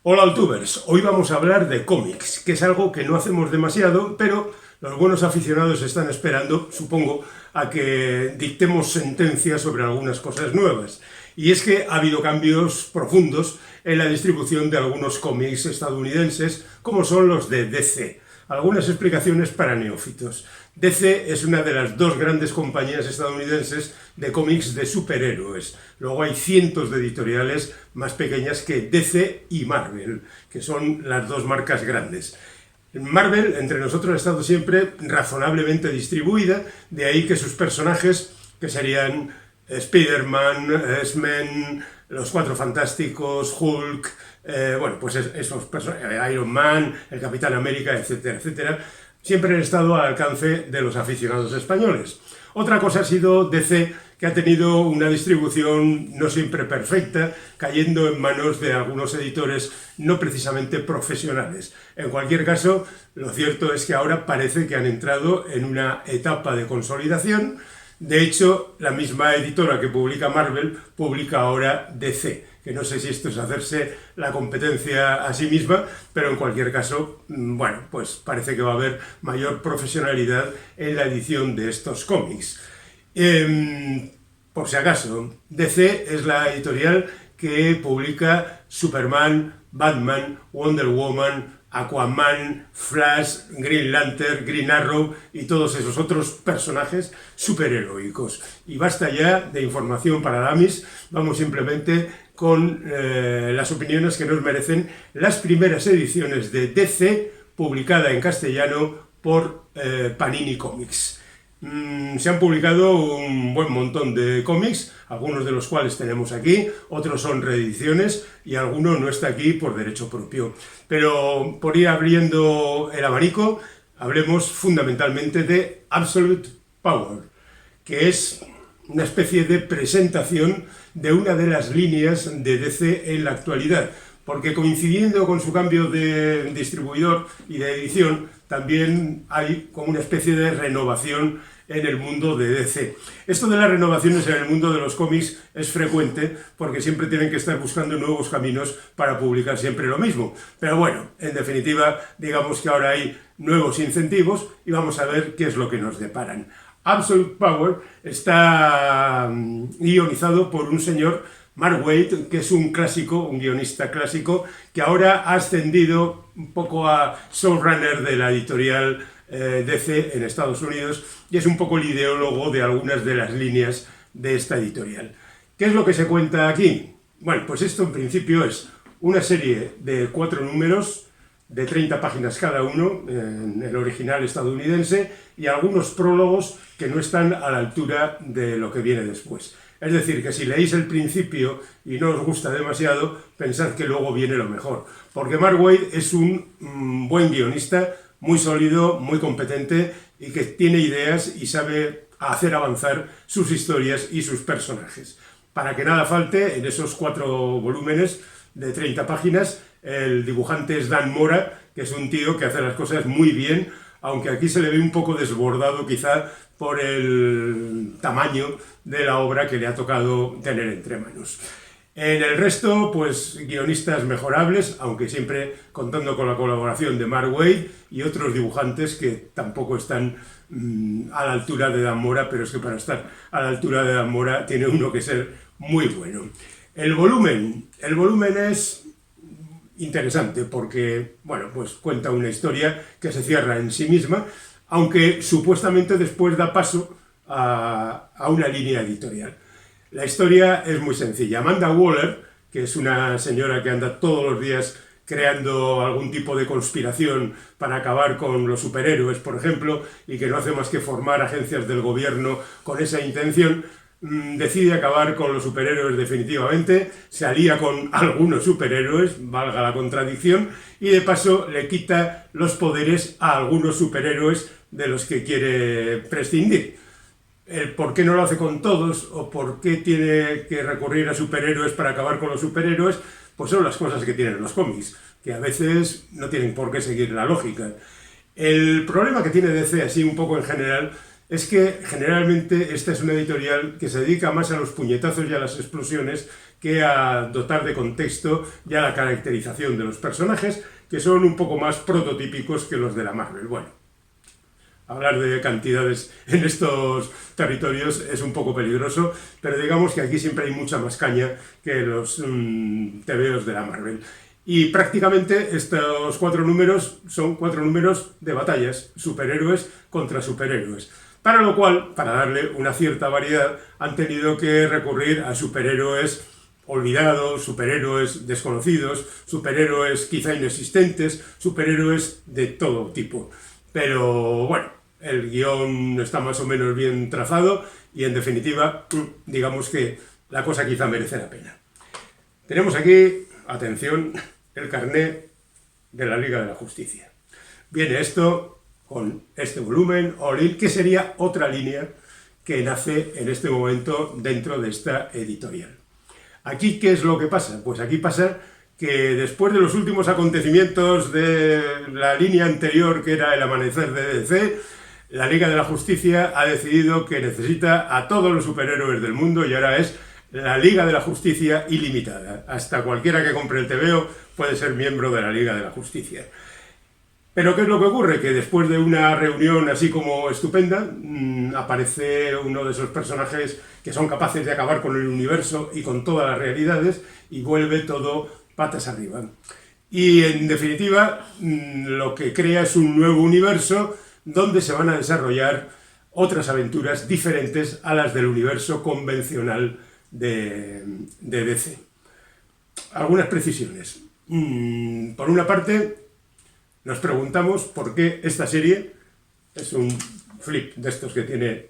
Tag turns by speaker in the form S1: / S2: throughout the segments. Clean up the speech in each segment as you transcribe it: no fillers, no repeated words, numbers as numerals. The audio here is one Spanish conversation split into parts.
S1: Hola Altubers, hoy vamos a hablar de cómics, que es algo que no hacemos demasiado, pero los buenos aficionados están esperando, supongo, a que dictemos sentencias sobre algunas cosas nuevas. Y es que ha habido cambios profundos en la distribución de algunos cómics estadounidenses, como son los de DC. Algunas explicaciones para neófitos. DC es una de las dos grandes compañías estadounidenses de cómics de superhéroes. Luego hay cientos de editoriales más pequeñas que DC y Marvel, que son las dos marcas grandes. Marvel, entre nosotros, ha estado siempre razonablemente distribuida, de ahí que sus personajes, que serían Spider-Man, X-Men, los Cuatro Fantásticos, Hulk, Iron Man, el Capitán América, etcétera, etcétera, siempre han estado al alcance de los aficionados españoles. Otra cosa ha sido DC, que ha tenido una distribución no siempre perfecta, cayendo en manos de algunos editores no precisamente profesionales. En cualquier caso, lo cierto es que ahora parece que han entrado en una etapa de consolidación. De hecho, la misma editora que publica Marvel publica ahora DC, que no sé si esto es hacerse la competencia a sí misma, pero en cualquier caso, bueno, pues parece que va a haber mayor profesionalidad en la edición de estos cómics. Por si acaso, DC es la editorial que publica Superman, Batman, Wonder Woman, Aquaman, Flash, Green Lantern, Green Arrow y todos esos otros personajes superheroicos. Y basta ya de información para damis, vamos simplemente con las opiniones que nos merecen las primeras ediciones de DC publicada en castellano por Panini Comics. Se han publicado un buen montón de cómics, algunos de los cuales tenemos aquí, otros son reediciones y alguno no está aquí por derecho propio. Pero por ir abriendo el abanico, hablemos fundamentalmente de Absolute Power, que es una especie de presentación de una de las líneas de DC en la actualidad, porque coincidiendo con su cambio de distribuidor y de edición, también hay como una especie de renovación en el mundo de DC. Esto de las renovaciones en el mundo de los cómics es frecuente porque siempre tienen que estar buscando nuevos caminos para publicar siempre lo mismo. Pero bueno, en definitiva, digamos que ahora hay nuevos incentivos y vamos a ver qué es lo que nos deparan. Absolute Power está guionizado por un señor, Mark Waid, que es un clásico, un guionista clásico, que ahora ha ascendido un poco a showrunner de la editorial DC en Estados Unidos y es un poco el ideólogo de algunas de las líneas de esta editorial. ¿Qué es lo que se cuenta aquí? Bueno, pues esto en principio es una serie de 4 números de 30 páginas cada uno, en el original estadounidense, y algunos prólogos que no están a la altura de lo que viene después. Es decir, que si leéis el principio y no os gusta demasiado, pensad que luego viene lo mejor. Porque Mark Waid es un buen guionista, muy sólido, muy competente y que tiene ideas y sabe hacer avanzar sus historias y sus personajes. Para que nada falte, en esos 4 volúmenes de 30 páginas, el dibujante es Dan Mora, que es un tío que hace las cosas muy bien, aunque aquí se le ve un poco desbordado quizá por el tamaño de la obra que le ha tocado tener entre manos. En el resto, pues guionistas mejorables, aunque siempre contando con la colaboración de Mark Waid y otros dibujantes que tampoco están a la altura de Dan Mora, pero es que para estar a la altura de Dan Mora tiene uno que ser muy bueno. El volumen es interesante porque, bueno, pues cuenta una historia que se cierra en sí misma, aunque supuestamente después da paso a una línea editorial. La historia es muy sencilla. Amanda Waller, que es una señora que anda todos los días creando algún tipo de conspiración para acabar con los superhéroes, por ejemplo, y que no hace más que formar agencias del gobierno con esa intención, decide acabar con los superhéroes definitivamente, se alía con algunos superhéroes, valga la contradicción, y de paso le quita los poderes a algunos superhéroes de los que quiere prescindir. El por qué no lo hace con todos o por qué tiene que recurrir a superhéroes para acabar con los superhéroes, pues son las cosas que tienen los cómics, que a veces no tienen por qué seguir la lógica. El problema que tiene DC, así un poco en general, es que generalmente esta es una editorial que se dedica más a los puñetazos y a las explosiones que a dotar de contexto ya la caracterización de los personajes, que son un poco más prototípicos que los de la Marvel. Bueno, hablar de cantidades en estos territorios es un poco peligroso, pero digamos que aquí siempre hay mucha más caña que los tebeos de la Marvel. Y prácticamente estos 4 números son 4 números de batallas, superhéroes contra superhéroes. Para lo cual, para darle una cierta variedad, han tenido que recurrir a superhéroes olvidados, superhéroes desconocidos, superhéroes quizá inexistentes, superhéroes de todo tipo. Pero bueno, el guión está más o menos bien trazado y en definitiva, digamos que la cosa quizá merece la pena. Tenemos aquí, atención, el carné de la Liga de la Justicia. Viene esto con este volumen, All In, que sería otra línea que nace en este momento dentro de esta editorial. Aquí, ¿qué es lo que pasa? Pues aquí pasa que después de los últimos acontecimientos de la línea anterior, que era el amanecer de DC, la Liga de la Justicia ha decidido que necesita a todos los superhéroes del mundo y ahora es la Liga de la Justicia ilimitada. Hasta cualquiera que compre el TVO puede ser miembro de la Liga de la Justicia. Pero ¿qué es lo que ocurre? Que después de una reunión así como estupenda, aparece uno de esos personajes que son capaces de acabar con el universo y con todas las realidades y vuelve todo patas arriba. Y en definitiva, lo que crea es un nuevo universo donde se van a desarrollar otras aventuras diferentes a las del universo convencional de DC. Algunas precisiones. Por una parte, nos preguntamos por qué esta serie es un flip de estos que tiene,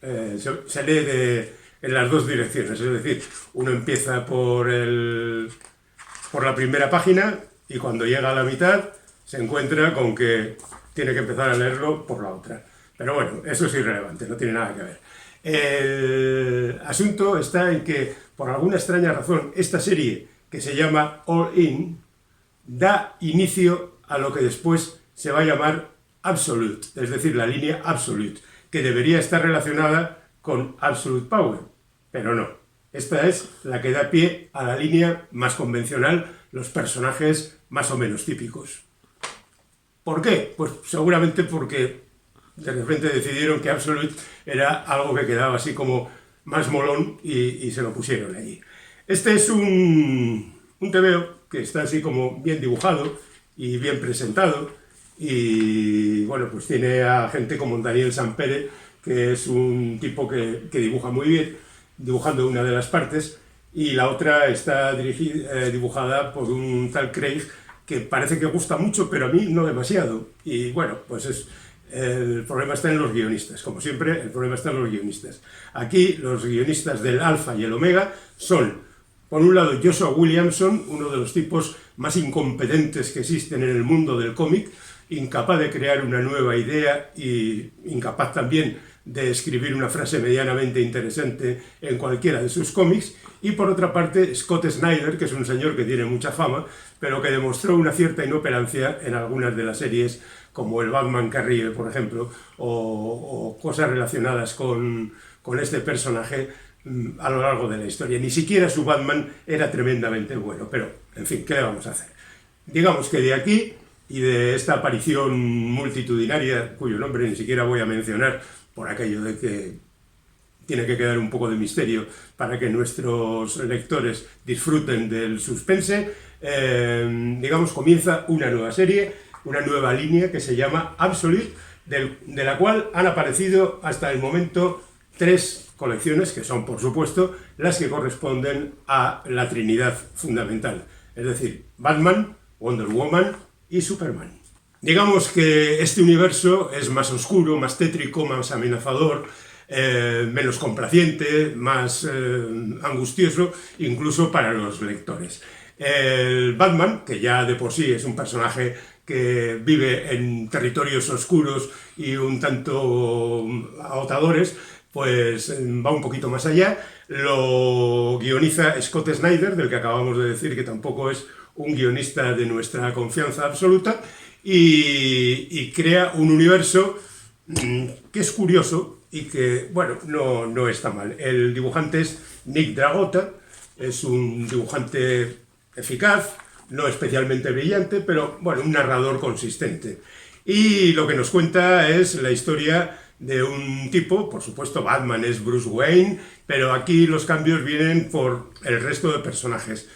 S1: se lee en las dos direcciones, es decir, uno empieza por la primera página y cuando llega a la mitad se encuentra con que tiene que empezar a leerlo por la otra. Pero bueno, eso es irrelevante, no tiene nada que ver. El asunto está en que, por alguna extraña razón, esta serie, que se llama All In, da inicio a lo que después se va a llamar Absolute, es decir, la línea Absolute, que debería estar relacionada con Absolute Power, pero no. Esta es la que da pie a la línea más convencional, los personajes más o menos típicos. ¿Por qué? Pues seguramente porque de repente decidieron que Absolute era algo que quedaba así como más molón y se lo pusieron allí. Este es un TVO que está así como bien dibujado y bien presentado y bueno, pues tiene a gente como Daniel Sampere, que es un tipo que dibuja muy bien, dibujando una de las partes, y la otra está dibujada por un tal Craig que parece que gusta mucho, pero a mí no demasiado. Y bueno, pues el problema está en los guionistas. Como siempre, el problema está en los guionistas. Aquí los guionistas del Alfa y el Omega son, por un lado, Joshua Williamson, uno de los tipos más incompetentes que existen en el mundo del cómic, incapaz de crear una nueva idea y incapaz también de escribir una frase medianamente interesante en cualquiera de sus cómics, y por otra parte Scott Snyder, que es un señor que tiene mucha fama, pero que demostró una cierta inoperancia en algunas de las series, como el Batman que ríe, por ejemplo, o cosas relacionadas con este personaje a lo largo de la historia. Ni siquiera su Batman era tremendamente bueno, pero en fin, ¿qué le vamos a hacer? Digamos que de aquí y de esta aparición multitudinaria, cuyo nombre ni siquiera voy a mencionar por aquello de que tiene que quedar un poco de misterio para que nuestros lectores disfruten del suspense, digamos, comienza una nueva serie, una nueva línea que se llama Absolute, de la cual han aparecido hasta el momento 3 colecciones, que son, por supuesto, las que corresponden a la Trinidad fundamental, es decir, Batman, Wonder Woman y Superman. Digamos que este universo es más oscuro, más tétrico, más amenazador, menos complaciente, más angustioso, incluso para los lectores. El Batman, que ya de por sí es un personaje que vive en territorios oscuros y un tanto agotadores, pues va un poquito más allá. Lo guioniza Scott Snyder, del que acabamos de decir que tampoco es un guionista de nuestra confianza absoluta, y crea un universo que es curioso y que, bueno, no está mal. El dibujante es Nick Dragotta, es un dibujante eficaz, no especialmente brillante, pero bueno, un narrador consistente. Y lo que nos cuenta es la historia de un tipo, por supuesto Batman es Bruce Wayne, pero aquí los cambios vienen por el resto de personajes.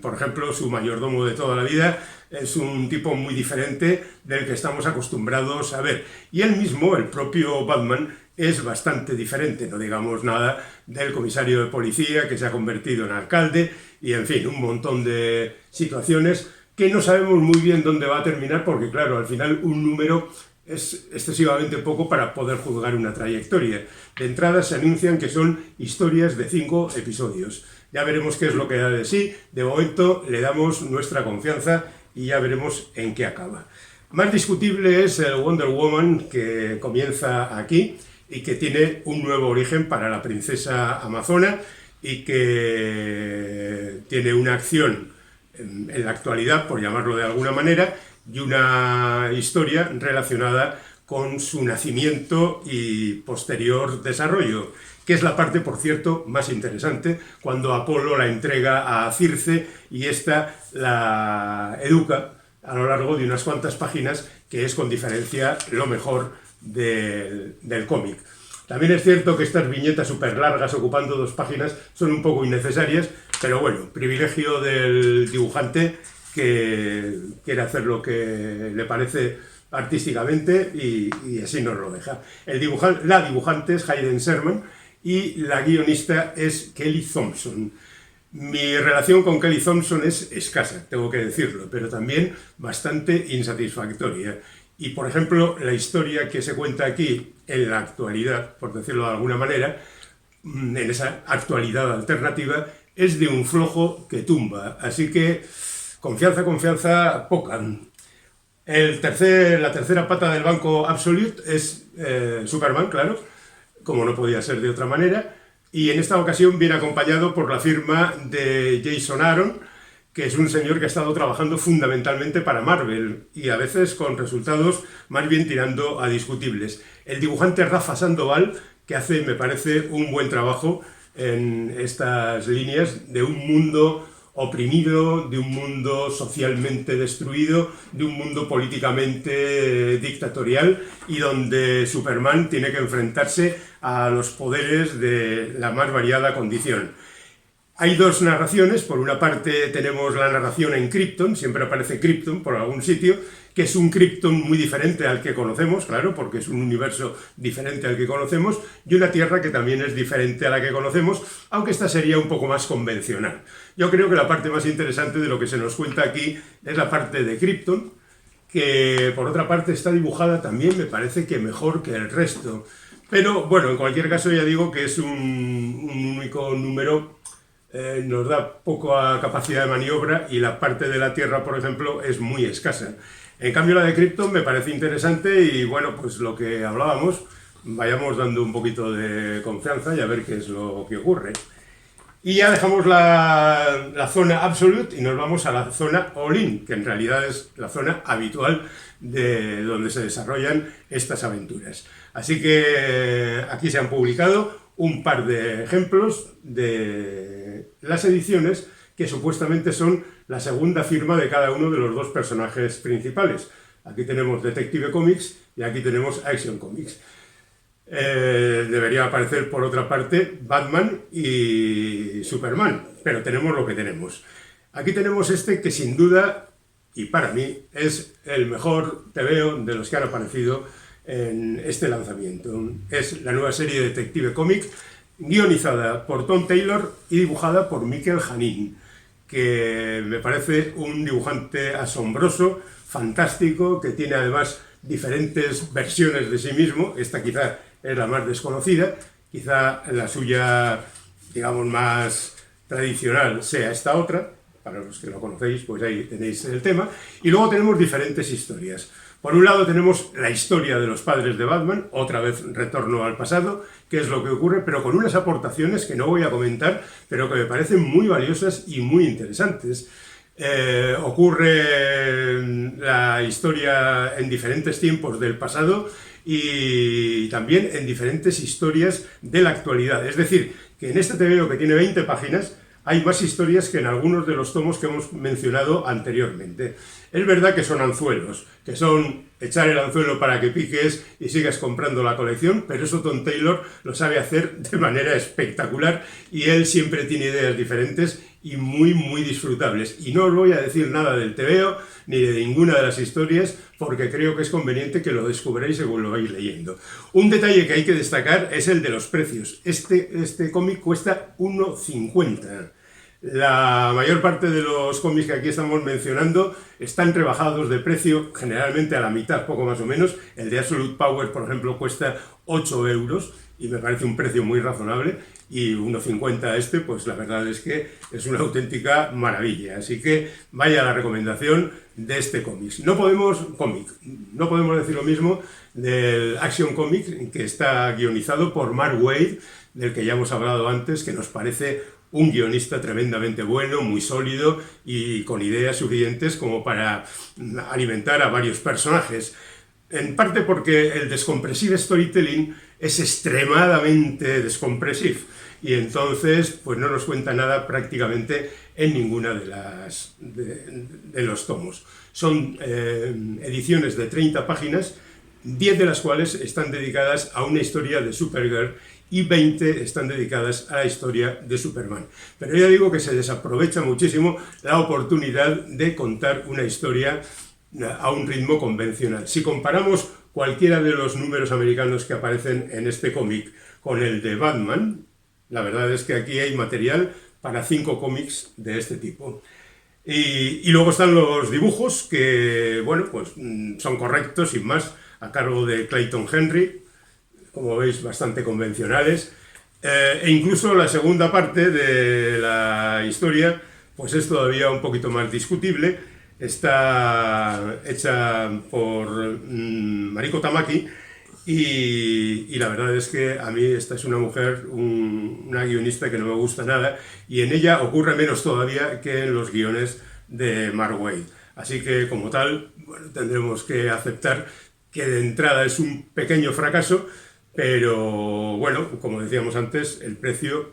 S1: Por ejemplo, su mayordomo de toda la vida es un tipo muy diferente del que estamos acostumbrados a ver. Y él mismo, el propio Batman, es bastante diferente, no digamos nada del comisario de policía que se ha convertido en alcalde y, en fin, un montón de situaciones que no sabemos muy bien dónde va a terminar porque, claro, al final un número es excesivamente poco para poder juzgar una trayectoria. De entrada se anuncian que son historias de 5 episodios. Ya veremos qué es lo que da de sí. De momento le damos nuestra confianza y ya veremos en qué acaba. Más discutible es el Wonder Woman que comienza aquí y que tiene un nuevo origen para la princesa amazona y que tiene una acción en la actualidad, por llamarlo de alguna manera, y una historia relacionada con su nacimiento y posterior desarrollo, que es la parte, por cierto, más interesante, cuando Apolo la entrega a Circe y ésta la educa a lo largo de unas cuantas páginas, que es con diferencia lo mejor del cómic. También es cierto que estas viñetas súper largas, ocupando 2 páginas, son un poco innecesarias, pero bueno, privilegio del dibujante que quiere hacer lo que le parece artísticamente y así nos lo deja. La dibujante es Hayden Sherman y la guionista es Kelly Thompson. Mi relación con Kelly Thompson es escasa, tengo que decirlo, pero también bastante insatisfactoria. Y, por ejemplo, la historia que se cuenta aquí en la actualidad, por decirlo de alguna manera, en esa actualidad alternativa, es de un flojo que tumba. Así que confianza poca. La tercera pata del banco Absolute es Superman, claro, como no podía ser de otra manera, y en esta ocasión viene acompañado por la firma de Jason Aaron, que es un señor que ha estado trabajando fundamentalmente para Marvel y a veces con resultados más bien tirando a discutibles. El dibujante Rafa Sandoval, que hace, me parece, un buen trabajo en estas líneas de un mundo oprimido, de un mundo socialmente destruido, de un mundo políticamente dictatorial y donde Superman tiene que enfrentarse a los poderes de la más variada condición. Hay 2 narraciones, por una parte tenemos la narración en Krypton, siempre aparece Krypton por algún sitio, que es un Krypton muy diferente al que conocemos, claro, porque es un universo diferente al que conocemos, y una Tierra que también es diferente a la que conocemos, aunque esta sería un poco más convencional. Yo creo que la parte más interesante de lo que se nos cuenta aquí es la parte de Krypton, que por otra parte está dibujada también, me parece que mejor que el resto. Pero bueno, en cualquier caso ya digo que es un único número. Nos da poca capacidad de maniobra y la parte de la Tierra, por ejemplo, es muy escasa. En cambio, la de Krypton me parece interesante y, bueno, pues lo que hablábamos, vayamos dando un poquito de confianza y a ver qué es lo que ocurre. Y ya dejamos la zona Absolute y nos vamos a la zona All-In, que en realidad es la zona habitual de donde se desarrollan estas aventuras. Así que aquí se han publicado un par de ejemplos de las ediciones que supuestamente son la segunda firma de cada uno de los 2 personajes principales. Aquí tenemos Detective Comics y aquí tenemos Action Comics. Debería aparecer por otra parte Batman y Superman, pero tenemos lo que tenemos. Aquí tenemos este que sin duda, y para mí, es el mejor TVO de los que han aparecido en este lanzamiento. Es la nueva serie de Detective Comics, guionizada por Tom Taylor y dibujada por Mikel Janín, que me parece un dibujante asombroso, fantástico, que tiene además diferentes versiones de sí mismo. Esta quizá es la más desconocida, quizá la suya, digamos, más tradicional sea esta otra. Para los que lo conocéis, pues ahí tenéis el tema. Y luego tenemos diferentes historias. Por un lado tenemos la historia de los padres de Batman, otra vez retorno al pasado, que es lo que ocurre, pero con unas aportaciones que no voy a comentar, pero que me parecen muy valiosas y muy interesantes. Ocurre la historia en diferentes tiempos del pasado y también en diferentes historias de la actualidad. Es decir, que en este TVO, que tiene 20 páginas, hay más historias que en algunos de los tomos que hemos mencionado anteriormente. Es verdad que son anzuelos, que son echar el anzuelo para que piques y sigas comprando la colección, pero eso Tom Taylor lo sabe hacer de manera espectacular y él siempre tiene ideas diferentes y muy disfrutables. Y no os voy a decir nada del TVO ni de ninguna de las historias porque creo que es conveniente que lo descubráis según lo vais leyendo. Un detalle que hay que destacar es el de los precios. Este cómic cuesta 1,50. La mayor parte de los cómics que aquí estamos mencionando están rebajados de precio, generalmente a la mitad, poco más o menos. El de Absolute Power, por ejemplo, cuesta 8 euros y me parece un precio muy razonable. Y 1,50 pues la verdad es que es una auténtica maravilla. Así que vaya la recomendación de este cómic. No podemos decir lo mismo del Action Comic, que está guionizado por Mark Waid, del que ya hemos hablado antes, que nos parece un guionista tremendamente bueno, muy sólido y con ideas suficientes como para alimentar a varios personajes. En parte porque el descompressive storytelling es extremadamente descompressive y entonces pues no nos cuenta nada prácticamente en ninguna de los tomos. Son ediciones de 30 páginas, 10 de las cuales están dedicadas a una historia de Supergirl y 20 están dedicadas a la historia de Superman. Pero ya digo que se desaprovecha muchísimo la oportunidad de contar una historia a un ritmo convencional. Si comparamos cualquiera de los números americanos que aparecen en este cómic con el de Batman, la verdad es que aquí hay material para 5 cómics de este tipo. Y luego están los dibujos que, bueno, pues son correctos, sin más, a cargo de Clayton Henry, como veis, bastante convencionales, e incluso la segunda parte de la historia pues es todavía un poquito más discutible. Está hecha por Mariko Tamaki y la verdad es que a mí esta es una mujer, una guionista que no me gusta nada y en ella ocurre menos todavía que en los guiones de Mark Waid. Así que como tal, bueno, tendremos que aceptar que de entrada es un pequeño fracaso. Pero bueno, como decíamos antes, el precio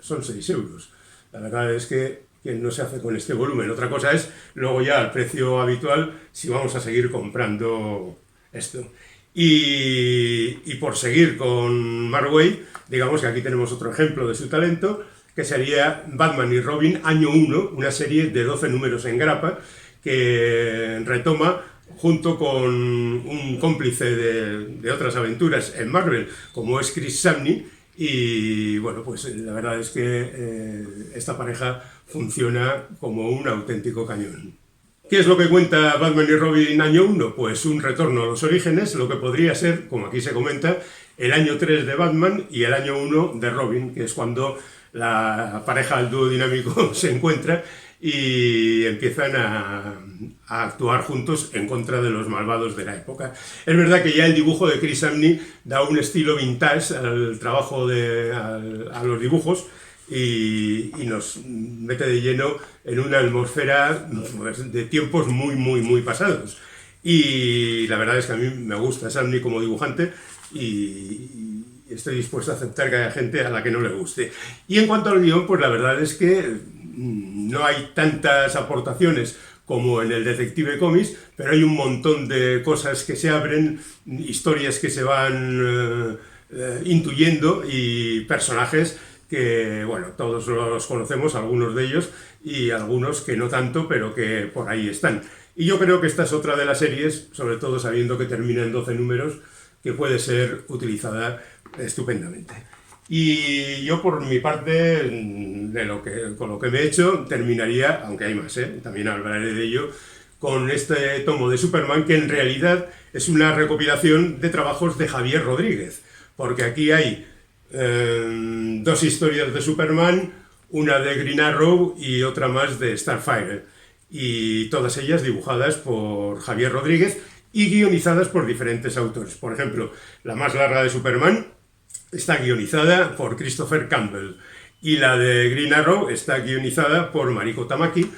S1: son 6 euros. La verdad es que no se hace con este volumen. Otra cosa es luego ya el precio habitual si vamos a seguir comprando esto. Y por seguir con Mark Waid, digamos que aquí tenemos otro ejemplo de su talento, que sería Batman y Robin Año 1, una serie de 12 números en grapa que retoma junto con un cómplice de otras aventuras en Marvel, como es Chris Samney, y bueno, pues la verdad es que esta pareja funciona como un auténtico cañón. ¿Qué es lo que cuenta Batman y Robin Año 1? Pues un retorno a los orígenes, lo que podría ser, como aquí se comenta, el año 3 de Batman y el año 1 de Robin, que es cuando la pareja, el dúo dinámico, se encuentra y empiezan a actuar juntos en contra de los malvados de la época. Es verdad que ya el dibujo de Chris Samney da un estilo vintage al trabajo a los dibujos y nos mete de lleno en una atmósfera pues, de tiempos muy pasados. Y la verdad es que a mí me gusta Samney como dibujante y estoy dispuesto a aceptar que haya gente a la que no le guste. Y en cuanto al guión, pues la verdad es que no hay tantas aportaciones como en el Detective Comics, pero hay un montón de cosas que se abren, historias que se van intuyendo y personajes que, bueno, todos los conocemos, algunos de ellos, y algunos que no tanto, pero que por ahí están. Y yo creo que esta es otra de las series, sobre todo sabiendo que termina en 12 números, que puede ser utilizada estupendamente. Y yo por mi parte, con lo que me he hecho, terminaría, aunque hay más, también hablaré de ello, con este tomo de Superman, que en realidad es una recopilación de trabajos de Javier Rodríguez, porque aquí hay 2 historias de Superman, una de Green Arrow y otra más de Starfire, y todas ellas dibujadas por Javier Rodríguez y guionizadas por diferentes autores. Por ejemplo, la más larga de Superman está guionizada por Christopher Campbell y la de Green Arrow está guionizada por Mariko Tamaki,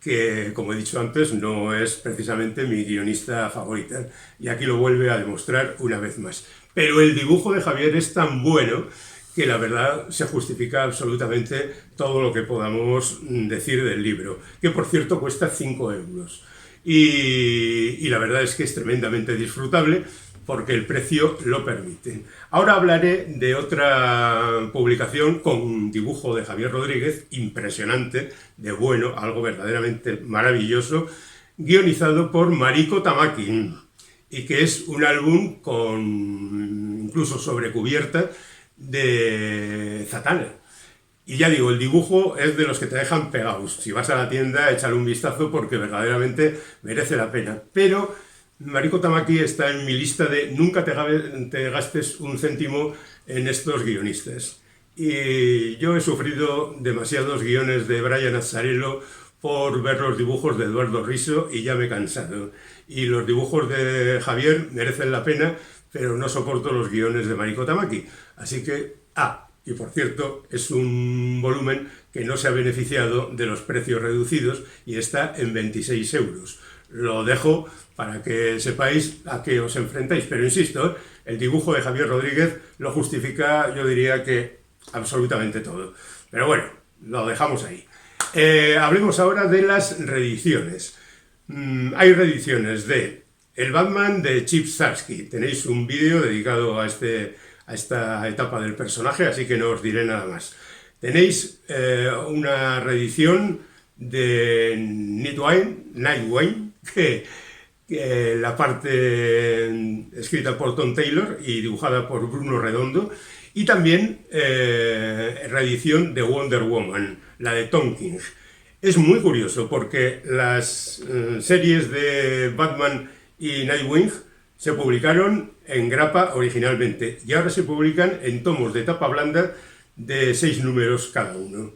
S1: que, como he dicho antes, no es precisamente mi guionista favorita, y aquí lo vuelve a demostrar una vez más. Pero el dibujo de Javier es tan bueno que la verdad se justifica absolutamente todo lo que podamos decir del libro, que por cierto cuesta 5 euros. Y la verdad es que es tremendamente disfrutable porque el precio lo permite. Ahora hablaré de otra publicación con un dibujo de Javier Rodríguez, impresionante, de bueno, algo verdaderamente maravilloso, guionizado por Mariko Tamaki, y que es un álbum con incluso sobrecubierta de Zatanna. Y ya digo, el dibujo es de los que te dejan pegados. Si vas a la tienda, échale un vistazo porque verdaderamente merece la pena. Pero Mariko Tamaki está en mi lista de nunca te gastes un céntimo en estos guionistas. Y yo he sufrido demasiados guiones de Brian Azzarello por ver los dibujos de Eduardo Risso y ya me he cansado. Y los dibujos de Javier merecen la pena, pero no soporto los guiones de Mariko Tamaki. Así que, y por cierto, es un volumen que no se ha beneficiado de los precios reducidos y está en 26 euros. Lo dejo para que sepáis a qué os enfrentáis, pero insisto, el dibujo de Javier Rodríguez lo justifica, yo diría que absolutamente todo. Pero bueno, lo dejamos ahí. Hablemos ahora de las reediciones. Hay reediciones de El Batman de Chip Zdarsky. Tenéis un vídeo dedicado a esta etapa del personaje, así que no os diré nada más. Tenéis una reedición de Nightwing, que la parte escrita por Tom Taylor y dibujada por Bruno Redondo, y también reedición de Wonder Woman, la de Tom King. Es muy curioso porque las series de Batman y Nightwing se publicaron en grapa originalmente y ahora se publican en tomos de tapa blanda de 6 números cada uno.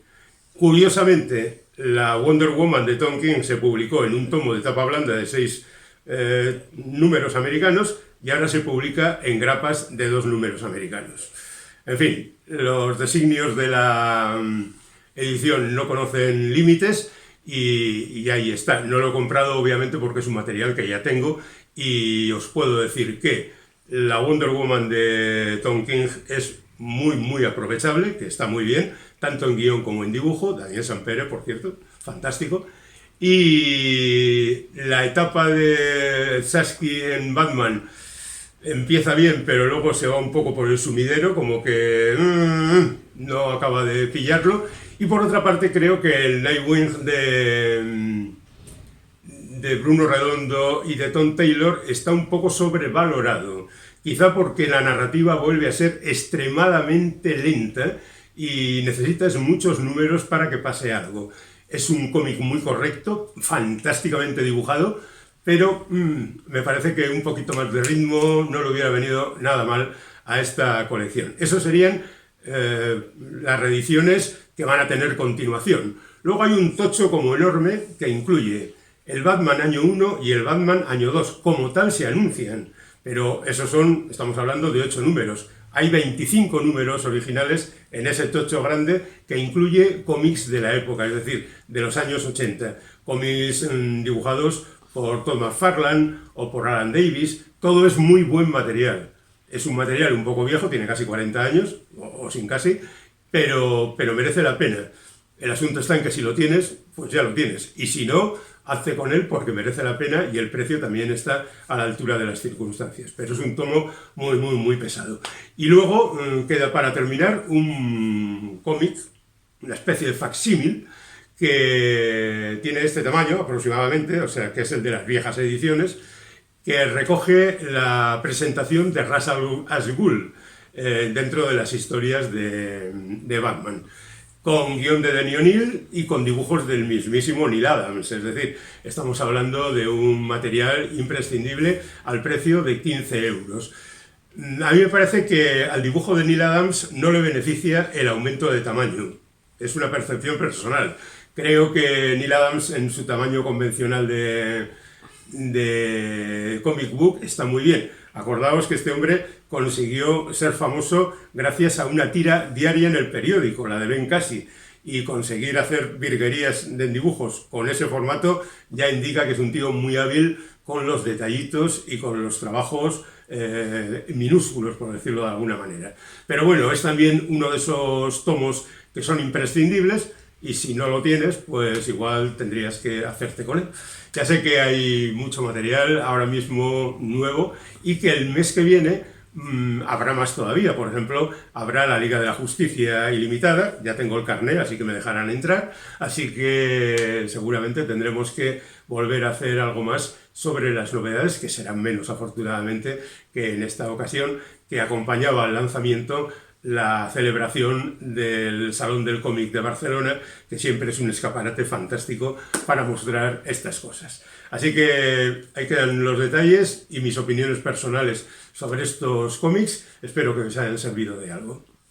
S1: Curiosamente, la Wonder Woman de Tom King se publicó en un tomo de tapa blanda de 6 números americanos y ahora se publica en grapas de 2 números americanos. En fin, los designios de la edición no conocen límites y ahí está. No lo he comprado obviamente porque es un material que ya tengo y os puedo decir que la Wonder Woman de Tom King es muy aprovechable, que está muy bien, tanto en guión como en dibujo. Daniel Sampere, por cierto, fantástico. Y la etapa de Zdarsky en Batman empieza bien, pero luego se va un poco por el sumidero, como que no acaba de pillarlo. Y por otra parte creo que el Nightwing de Bruno Redondo y de Tom Taylor está un poco sobrevalorado. Quizá porque la narrativa vuelve a ser extremadamente lenta y necesitas muchos números para que pase algo. Es un cómic muy correcto, fantásticamente dibujado, pero me parece que un poquito más de ritmo no le hubiera venido nada mal a esta colección. Eso serían las reediciones que van a tener continuación. Luego hay un tocho como enorme que incluye el Batman año 1 y el Batman año 2. Como tal se anuncian, pero esos estamos hablando de 8 números. Hay 25 números originales en ese tocho grande que incluye cómics de la época, es decir, de los años 80. Cómics dibujados por Todd McFarlane o por Alan Davis. Todo es muy buen material. Es un material un poco viejo, tiene casi 40 años, o sin casi, pero merece la pena. El asunto está en que si lo tienes, pues ya lo tienes. Y si no, hazte con él porque merece la pena y el precio también está a la altura de las circunstancias. Pero es un tomo muy pesado. Y luego queda para terminar un cómic, una especie de facsímil, que tiene este tamaño aproximadamente, o sea que es el de las viejas ediciones, que recoge la presentación de Ra's al Ghul dentro de las historias de Batman, con guión de Denny O'Neil y con dibujos del mismísimo Neil Adams. Es decir, estamos hablando de un material imprescindible al precio de 15 euros. A mí me parece que al dibujo de Neil Adams no le beneficia el aumento de tamaño. Es una percepción personal. Creo que Neil Adams en su tamaño convencional de comic book está muy bien. Acordaos que este hombre consiguió ser famoso gracias a una tira diaria en el periódico, la de Ben Casey, y conseguir hacer virguerías de dibujos con ese formato ya indica que es un tío muy hábil con los detallitos y con los trabajos minúsculos, por decirlo de alguna manera. Pero bueno, es también uno de esos tomos que son imprescindibles y si no lo tienes, pues igual tendrías que hacerte con él. Ya sé que hay mucho material ahora mismo nuevo y que el mes que viene habrá más todavía. Por ejemplo, habrá la Liga de la Justicia ilimitada, ya tengo el carné, así que me dejarán entrar, así que seguramente tendremos que volver a hacer algo más sobre las novedades, que serán menos afortunadamente que en esta ocasión, que acompañaba al lanzamiento la celebración del Salón del Cómic de Barcelona, que siempre es un escaparate fantástico para mostrar estas cosas. Así que ahí quedan los detalles y mis opiniones personales sobre estos cómics. Espero que os hayan servido de algo.